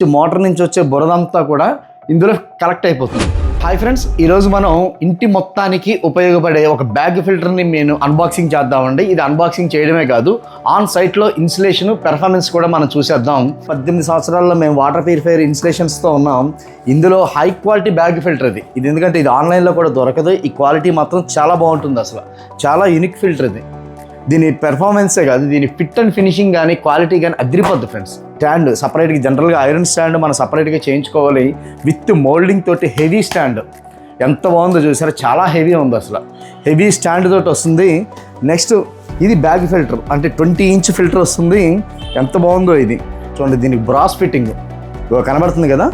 Motor నుంచి వచ్చే బురదంతా కూడా ఇందులో కలెక్ట్ అయిపోతుంది. హాయ్ ఫ్రెండ్స్, ఈరోజు మనం ఇంటి మొత్తానికి ఉపయోగపడే ఒక బ్యాగ్ ఫిల్టర్ని నేను అన్బాక్సింగ్ చేద్దామండి. ఇది అన్బాక్సింగ్ చేయడమే కాదు, ఆన్ సైట్లో ఇన్స్టలేషన్ పెర్ఫార్మెన్స్ కూడా మనం చూసేద్దాం. 18 సంవత్సరాల్లో మేము వాటర్ ప్యూరిఫైయర్ ఇన్స్టలేషన్స్తో ఉన్నాం. ఇందులో హై క్వాలిటీ బ్యాగ్ ఫిల్టర్ ఇది ఎందుకంటే ఇది ఆన్లైన్లో కూడా దొరకదు. ఈ క్వాలిటీ మాత్రం చాలా బాగుంటుంది, అసలు చాలా యూనిక్ ఫిల్టర్ ఇది. దీని పెర్ఫార్మెన్సే కాదు, దీని ఫిట్ అండ్ ఫినిషింగ్ కానీ క్వాలిటీ కానీ అదిరిపోద్ది ఫ్రెండ్స్. స్టాండ్ సపరేట్గా, జనరల్గా ఐరన్ స్టాండ్ మనం సపరేట్గా చేయించుకోవాలి. విత్ మోల్డింగ్ తోటి హెవీ స్టాండ్ ఎంత బాగుందో చూసారా, చాలా హెవీ ఉంది, అసలు హెవీ స్టాండ్ తోటి వస్తుంది. నెక్స్ట్ ఇది బ్యాగ్ ఫిల్టర్, అంటే 20 ఇంచ్ ఫిల్టర్ వస్తుంది. ఎంత బాగుందో ఇది చూడండి. దీనికి బ్రాస్ ఫిట్టింగ్ కనబడుతుంది కదా.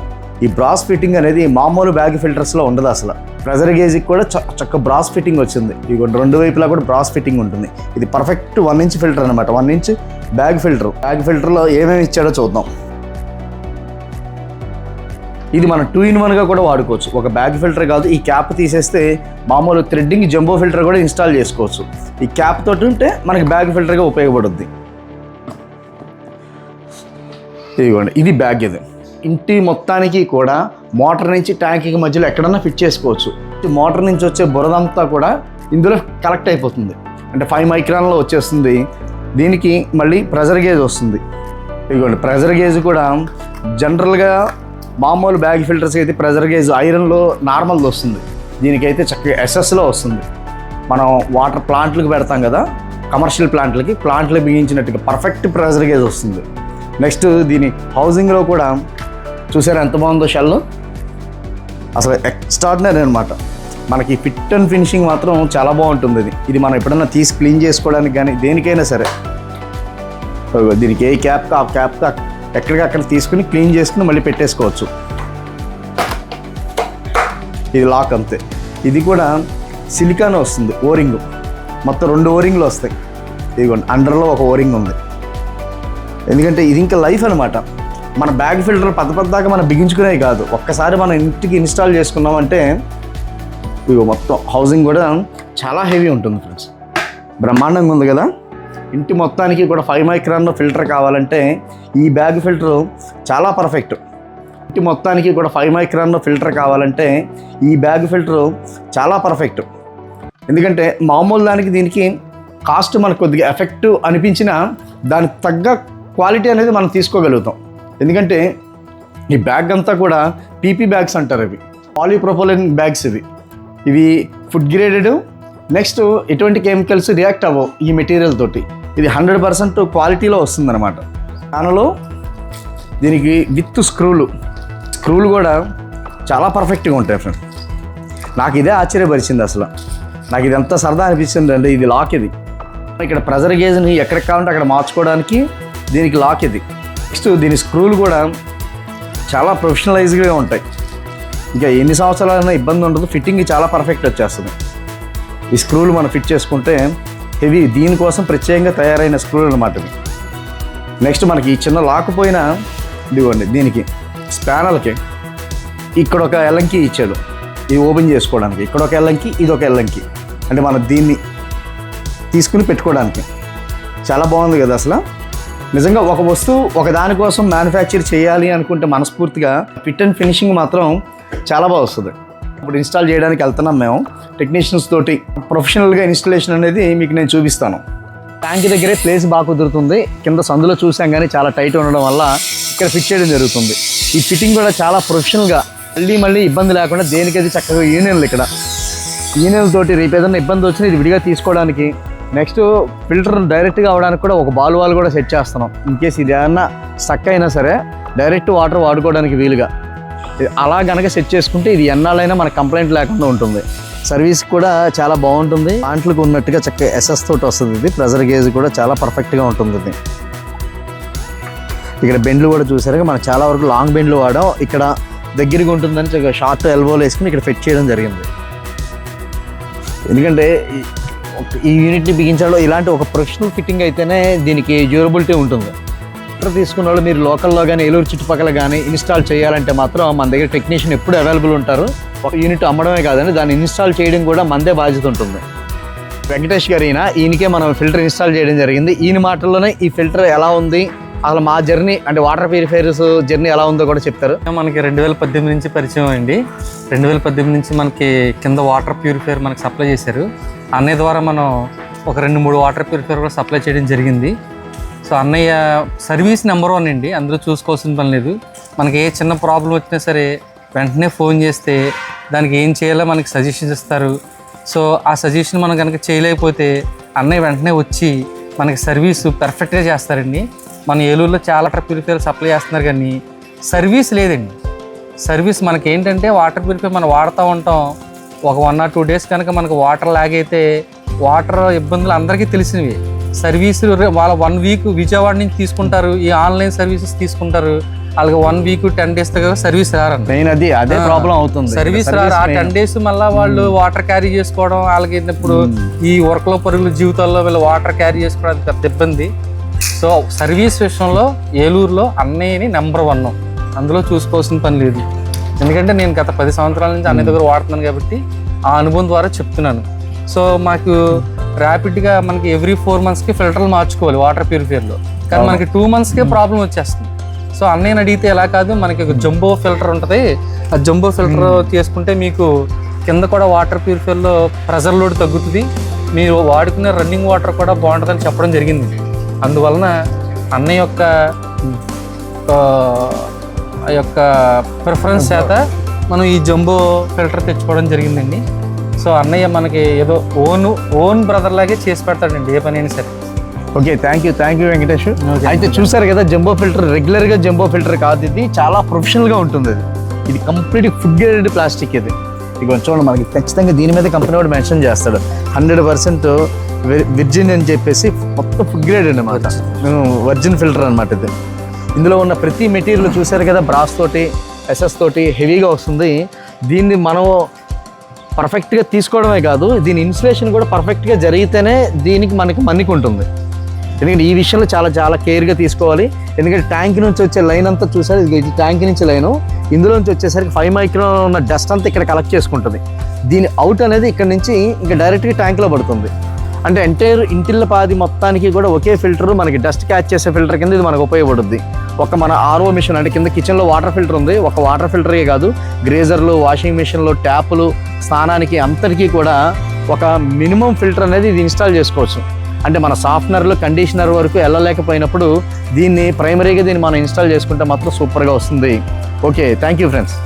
ఈ బ్రాస్ ఫిట్టింగ్ అనేది మామూలు బ్యాగ్ ఫిల్టర్స్లో ఉండదు. అసలు ప్రెజర్ గేజ్కి కూడా చక్క బ్రాస్ ఫిట్టింగ్ వచ్చింది. ఇక రెండు వైపులా కూడా బ్రాస్ ఫిట్టింగ్ ఉంటుంది. ఇది పర్ఫెక్ట్ 1 ఇంచ్ ఫిల్టర్ అనమాట. 1 ఇంచ్ బ్యాగ్ ఫిల్టర్. బ్యాగ్ ఫిల్టర్లో ఏమేమి ఇచ్చాడో చూద్దాం. ఇది మనం 2-in-1గా కూడా వాడుకోవచ్చు. ఒక బ్యాగ్ ఫిల్టర్ కాదు, ఈ క్యాప్ తీసేస్తే మామూలు థ్రెడ్డింగ్ జంబో ఫిల్టర్ కూడా ఇన్స్టాల్ చేసుకోవచ్చు. ఈ క్యాప్ తోటి ఉంటే మనకి బ్యాగ్ ఫిల్టర్గా ఉపయోగపడుద్ది. ఇదిగోండి, ఇది బ్యాగ్. ఇది ఇంటి మొత్తానికి కూడా మోటార్ నుంచి ట్యాంక్కి మధ్యలో ఎక్కడన్నా ఫిట్ చేసుకోవచ్చు. మోటార్ నుంచి వచ్చే బురదంతా కూడా ఇందులో కలెక్ట్ అయిపోతుంది. అంటే 5 మైక్రాన్లో వచ్చేస్తుంది. దీనికి మళ్ళీ ప్రెజర్ గేజ్ వస్తుంది. ఇదిగోండి, ప్రెజర్ గేజ్ కూడా జనరల్గా మామూలు బ్యాగ్ ఫిల్టర్స్కి అయితే ప్రెజర్ గేజ్ ఐరన్లో నార్మల్ది వస్తుంది. దీనికైతే చక్కగా ఎస్ఎస్లో వస్తుంది. మనం వాటర్ ప్లాంట్లకు పెడతాం కదా, కమర్షియల్ ప్లాంట్లకు బిగించినట్టుగా పర్ఫెక్ట్ ప్రెజర్ గేజ్ వస్తుంది. నెక్స్ట్ దీని హౌసింగ్లో కూడా చూసారా ఎంత బాగుందో షెల్, అసలు ఎక్స్ట్రాడినరీ అనమాట. మనకి ఫిట్ అండ్ ఫినిషింగ్ మాత్రం చాలా బాగుంటుంది. ఇది మనం ఎప్పుడన్నా తీసి క్లీన్ చేసుకోవడానికి కానీ దేనికైనా సరే, దీనికి ఏ క్యాప్ ఆ క్యాప్ ఎక్కడికక్కడ తీసుకుని క్లీన్ చేసుకుని మళ్ళీ పెట్టేసుకోవచ్చు. ఇది లాక్ అంతే. ఇది కూడా సిలికాన్ వస్తుంది, ఓరింగ్. మొత్తం 2 ఓరింగ్లు వస్తాయి. ఇదిగోండి, అండర్లో ఒక ఓరింగ్ ఉంది. ఎందుకంటే ఇది ఇంకా లైఫ్ అనమాట. మన బ్యాగ్ ఫిల్టర్ పెద్దదాకా మనం బిగించుకునేవి కాదు. ఒక్కసారి మనం ఇంటికి ఇన్స్టాల్ చేసుకున్నామంటే ఇవి మొత్తం హౌసింగ్ కూడా చాలా హెవీ ఉంటుంది ఫ్రెండ్స్. బ్రహ్మాండంగా ఉంది కదా. ఇంటి మొత్తానికి కూడా 5 మైక్రాన్లో ఫిల్టర్ కావాలంటే ఈ బ్యాగ్ ఫిల్టర్ చాలా పర్ఫెక్ట్. ఇంటి మొత్తానికి కూడా 5 మైక్రాన్లో ఫిల్టర్ కావాలంటే ఈ బ్యాగ్ ఫిల్టర్ చాలా పర్ఫెక్ట్. ఎందుకంటే మామూలు దానికి దీనికి కాస్ట్ మనకు కొద్దిగా ఎఫెక్టివ్ అనిపించినా దానికి తగ్గ క్వాలిటీ అనేది మనం తీసుకోగలుగుతాం. ఎందుకంటే ఈ బ్యాగ్ అంతా కూడా పీపీ బ్యాగ్స్ అంటారు. ఇవి పాలీప్రొపైలిన్ బ్యాగ్స్. ఇవి ఫుడ్ గ్రేడెడ్. నెక్స్ట్ ఎటువంటి కెమికల్స్ రియాక్ట్ అవ్వవు ఈ మెటీరియల్ తోటి. ఇది 100% క్వాలిటీలో వస్తుందన్నమాట. దానిలో దీనికి విత్ స్క్రూలు కూడా చాలా పర్ఫెక్ట్గా ఉంటాయి ఫ్రెండ్. నాకు ఇదే ఆశ్చర్యపరిచింది అసలు. నాకు ఇది ఎంత సరదా అనిపించింది అంటే ఇది లాక్. ఇది ఇక్కడ ప్రెజర్ గేజ్ని ఎక్కడికి కావాలంటే అక్కడ మార్చుకోవడానికి దీనికి లాక్ ఇది. నెక్స్ట్ దీని స్క్రూలు కూడా చాలా ప్రొఫెషనలైజ్డ్గా ఉంటాయి. ఇంకా ఎన్ని సంవత్సరాలైనా ఇబ్బంది ఉండదు, ఫిట్టింగ్ చాలా పర్ఫెక్ట్ వచ్చేస్తుంది. ఈ స్క్రూలు మనం ఫిట్ చేసుకుంటే హెవీ, దీనికోసం ప్రత్యేకంగా తయారైన స్క్రూలు అన్నమాట ఇవి. నెక్స్ట్ మనకి ఈ చిన్న లాక్ పోయినా ఇదిగోండి, దీనికి స్పానల్కి ఇక్కడ ఒక ఎల్లంకి ఇచ్చాడు ఇది ఓపెన్ చేసుకోవడానికి. ఇక్కడ ఒక ఎల్లంకి, ఇది ఒక ఎల్లంకి, అంటే మనం దీన్ని తీసుకుని పెట్టుకోవడానికి. చాలా బాగుంది కదా అసలు. నిజంగా ఒక వస్తువు ఒక దానికోసం మ్యానుఫ్యాక్చర్ చేయాలి అనుకుంటే మనస్ఫూర్తిగా ఫిట్ అండ్ ఫినిషింగ్ మాత్రం చాలా బాగా వస్తుంది. ఇప్పుడు ఇన్స్టాల్ చేయడానికి వెళ్తున్నాం మేము టెక్నీషియన్స్ తోటి. ప్రొఫెషనల్గా ఇన్స్టాలేషన్ అనేది మీకు నేను చూపిస్తాను. ట్యాంక్ దగ్గరే ప్లేస్ బాగా కుదురుతుంది. కింద సందులో చూసాం కానీ చాలా టైట్ ఉండడం వల్ల ఇక్కడ ఫిట్ చేయడం జరుగుతుంది. ఈ ఫిట్టింగ్ కూడా చాలా ప్రొఫెషనల్గా, మళ్ళీ ఇబ్బంది లేకుండా దేనికది చక్కగా యూనియన్లు, ఇక్కడ యూనియన్ తోటి రేపు ఏదైనా ఇబ్బంది వచ్చినా ఇది విడిగా తీసుకోవడానికి. నెక్స్ట్ ఫిల్టర్ డైరెక్ట్గా అవడానికి కూడా ఒక బాల్ కూడా సెట్ చేస్తున్నాం. ఇన్కేస్ ఇది ఏమన్నా స్టక్ అయినా సరే డైరెక్ట్ వాటర్ వాడుకోవడానికి వీలుగా. అలా కనుక సెట్ చేసుకుంటే ఇది ఎన్నాళ్ళైనా మనకు కంప్లైంట్ లేకుండా ఉంటుంది. సర్వీస్ కూడా చాలా బాగుంటుంది. ప్లాంట్లకు ఉన్నట్టుగా చక్కగా ఎస్ఎస్ తోటి వస్తుంది. ఇది ప్రెజర్ గేజ్ కూడా చాలా పర్ఫెక్ట్గా ఉంటుంది. ఇది ఇక్కడ బెండ్లు కూడా చూసారుగా, మనం చాలా వరకు లాంగ్ బెండ్లు వాడాం. ఇక్కడ దగ్గరగా ఉంటుందని చక్కగా షార్ట్ ఎల్బోలు వేసుకుని ఇక్కడ ఫిట్ చేయడం జరిగింది. ఎందుకంటే ఈ యూనిట్ని బిగించడంలో ఇలాంటి ఒక ప్రొఫెషనల్ ఫిట్టింగ్ అయితేనే దీనికి డ్యూరబిలిటీ ఉంటుంది. ఫిల్టర్ తీసుకున్న వాళ్ళు మీరు లోకల్లో కానీ ఏలూరు చుట్టుపక్కల కానీ ఇన్స్టాల్ చేయాలంటే మాత్రం మన దగ్గర టెక్నీషియన్ ఎప్పుడు అవైలబుల్ ఉంటారు. ఒక యూనిట్ అమ్మడమే కాదండి, దాన్ని ఇన్స్టాల్ చేయడం కూడా మనదే బాధ్యత ఉంటుంది. వెంకటేష్ గారు ఈయనకే మనం ఫిల్టర్ ఇన్స్టాల్ చేయడం జరిగింది. ఈయన మాటల్లోనే ఈ ఫిల్టర్ ఎలా ఉంది అసలు మా జర్నీ అంటే వాటర్ ప్యూరిఫైయర్స్ జర్నీ ఎలా ఉందో కూడా చెప్తారు. మనకి 2018 నుంచి పరిచయం అండి. 2018 నుంచి మనకి కింద వాటర్ ప్యూరిఫైయర్ మనకి సప్లై చేశారు. అన్నయ్య ద్వారా మనం ఒక 2-3 వాటర్ ప్యూరిఫైయర్ కూడా సప్లై చేయడం జరిగింది. సో అన్నయ్య సర్వీస్ నెంబర్ 1 అండి, అందరూ చూసుకోవాల్సిన పని లేదు. మనకి ఏ చిన్న ప్రాబ్లం వచ్చినా సరే వెంటనే ఫోన్ చేస్తే దానికి ఏం చేయాలో మనకి సజెషన్స్ ఇస్తారు. సో ఆ సజెషన్ మనం కనుక చేయలేకపోతే అన్నయ్య వెంటనే వచ్చి మనకి సర్వీస్ పర్ఫెక్ట్గా చేస్తారండి. మన ఏలూరులో చాలా వాటర్ ప్యూరిఫైయర్ సప్లై చేస్తున్నారు కానీ సర్వీస్ లేదండి. సర్వీస్ మనకి ఏంటంటే వాటర్ ప్యూరిఫైయర్ మనం వాడుతూ ఉంటాం. ఒక 1 or 2 days కనుక మనకు వాటర్ లాగైతే వాటర్ ఇబ్బందులు అందరికీ తెలిసినవి. సర్వీసు వాళ్ళ 1 week విజయవాడ నుంచి తీసుకుంటారు, ఈ ఆన్లైన్ సర్వీసెస్ తీసుకుంటారు. వాళ్ళకి 1 week 10 days దగ్గర సర్వీస్ రారండి. మెయిన్ అదే ప్రాబ్లం అవుతుంది. సర్వీస్ రారు. ఆ 10 days మళ్ళీ వాళ్ళు వాటర్ క్యారీ చేసుకోవడం, వాళ్ళకి ఇప్పుడు ఈ వర్క్లో పరుగుల జీవితాల్లో వీళ్ళు వాటర్ క్యారీ చేసుకోవడం పెద్ద ఇబ్బంది. సో సర్వీస్ విషయంలో ఏలూరులో అన్నయ్యని నెంబర్ 1, అందులో చూసుకోవాల్సిన పని లేదు. ఎందుకంటే నేను గత 10 సంవత్సరాల నుంచి అన్నయ్య దగ్గర వాడుతున్నాను కాబట్టి ఆ అనుభవం ద్వారా చెప్తున్నాను. సో మాకు ర్యాపిడ్గా మనకి ఎవ్రీ 4 monthsకి ఫిల్టర్లు మార్చుకోవాలి వాటర్ ప్యూరిఫైయర్లో, కానీ మనకి 2 monthsకే ప్రాబ్లం వచ్చేస్తుంది. సో అన్నయ్యని అడిగితే ఎలా కాదు, మనకి ఒక జంబో ఫిల్టర్ ఉంటుంది. ఆ జంబో ఫిల్టర్ తీసుకుంటే మీకు కింద కూడా వాటర్ ప్యూరిఫైయర్లో ప్రెజర్ లోడ్ తగ్గుతుంది, మీరు వాడుకునే రన్నింగ్ వాటర్ కూడా బాగుంటుందని చెప్పడం జరిగింది. అందువలన అన్నయ్య యొక్క ప్రిఫరెన్స్ చేత మనం ఈ జంబో ఫిల్టర్ తెచ్చుకోవడం జరిగిందండి. సో అన్నయ్య మనకి ఏదో ఓన్ బ్రదర్ లాగే చేసి పెడతాడండి ఏ పని అయినా సరే. Okay, thank you Venkatesh. అయితే చూసారు కదా, జంబో ఫిల్టర్ రెగ్యులర్గా జంబో ఫిల్టర్ కాదు, ఇది చాలా ప్రొఫెషనల్గా ఉంటుంది. ఇది కంప్లీట్ ఫుడ్ గ్రేడెడ్ ప్లాస్టిక్. ఇది చూడండి, మనకి ఖచ్చితంగా దీని మీద కంపెనీ వాడు మెన్షన్ చేస్తాడు 100% విర్జిన్ అని చెప్పేసి. మొత్తం ఫుడ్ గ్రేడ్ అన్నమాట, వర్జిన్ ఫిల్టర్ అనమాట ఇది. ఇందులో ఉన్న ప్రతి మెటీరియల్ చూసారు కదా, బ్రాస్ తోటి ఎస్ఎస్ తోటి హెవీగా వస్తుంది. దీన్ని మనం పర్ఫెక్ట్గా తీసుకోవడమే కాదు, దీని ఇన్సులేషన్ కూడా పర్ఫెక్ట్గా జరిగితేనే దీనికి మనకి మన్నిక ఉంటుంది. ఎందుకంటే ఈ విషయంలో చాలా కేర్గా తీసుకోవాలి. ఎందుకంటే ట్యాంక్ నుంచి వచ్చే లైన్ అంతా చూసారు, ఇది ట్యాంక్ నుంచి లైను, ఇందులో నుంచి వచ్చేసరికి 5 micron ఉన్న డస్ట్ అంతా ఇక్కడ కలెక్ట్ చేసుకుంటుంది. దీని అవుట్ అనేది ఇక్కడ నుంచి ఇంకా డైరెక్ట్గా ట్యాంక్లో పడుతుంది. అంటే ఎంటైర్ ఇంటిల్ల పాది మొత్తానికి కూడా ఒకే ఫిల్టర్ మనకి డస్ట్ క్యాచ్ చేసే ఫిల్టర్ కింద ఇది మనకు ఉపయోగపడుద్ది. ఒక మన ఆర్ఓ మిషన్ అంటే కింద కిచెన్లో వాటర్ ఫిల్టర్ ఉంది, ఒక వాటర్ ఫిల్టరే కాదు, గ్రేజర్లు, వాషింగ్ మిషన్లు, ట్యాపులు, స్నానానికి అంతటికీ కూడా ఒక మినిమం ఫిల్టర్ అనేది ఇది ఇన్స్టాల్ చేసుకోవచ్చు. అంటే మన సాఫ్ట్నర్లు, కండిషనర్ వరకు వెళ్ళలేకపోయినప్పుడు దీన్ని ప్రైమరీగా మనం ఇన్స్టాల్ చేసుకుంటే మాత్రం సూపర్గా వస్తుంది. Okay, thank you friends.